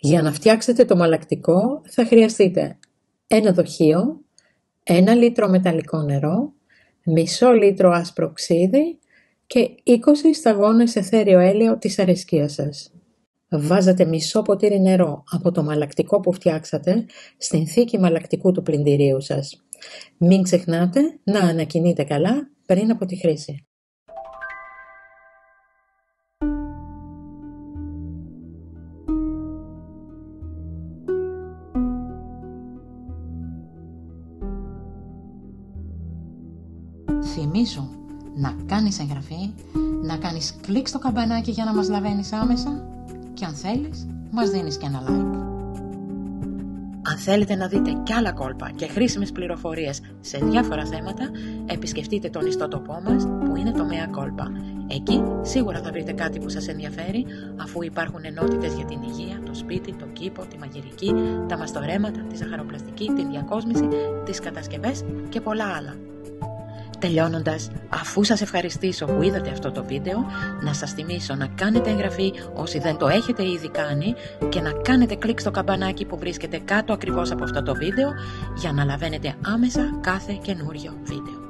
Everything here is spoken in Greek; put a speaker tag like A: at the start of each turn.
A: Για να φτιάξετε το μαλακτικό θα χρειαστείτε ένα δοχείο, 1 λίτρο μεταλλικό νερό, μισό λίτρο άσπρο ξύδι και 20 σταγόνες αιθέριο έλαιο της αρεσκίας σας. Βάζετε μισό ποτήρι νερό από το μαλακτικό που φτιάξατε στην θήκη μαλακτικού του πλυντηρίου σας. Μην ξεχνάτε να ανακοινείτε καλά πριν από τη χρήση.
B: Θυμίζω να κάνεις εγγραφή, να κάνεις κλικ στο καμπανάκι για να μας λαβαίνεις άμεσα και αν θέλεις μας δίνεις και ένα like. Αν θέλετε να δείτε κι άλλα κόλπα και χρήσιμες πληροφορίες σε διάφορα θέματα, επισκεφτείτε τον ιστότοπό μας που είναι το Mea Culpa. Εκεί σίγουρα θα βρείτε κάτι που σας ενδιαφέρει, αφού υπάρχουν ενότητες για την υγεία, το σπίτι, το κήπο, τη μαγειρική, τα μαστορέματα, τη ζαχαροπλαστική, την διακόσμηση, τις κατασκευές και πολλά άλλα. Τελειώνοντας, αφού σας ευχαριστήσω που είδατε αυτό το βίντεο, να σας θυμίσω να κάνετε εγγραφή όσοι δεν το έχετε ήδη κάνει και να κάνετε κλικ στο καμπανάκι που βρίσκεται κάτω ακριβώς από αυτό το βίντεο για να λαβαίνετε άμεσα κάθε καινούριο βίντεο.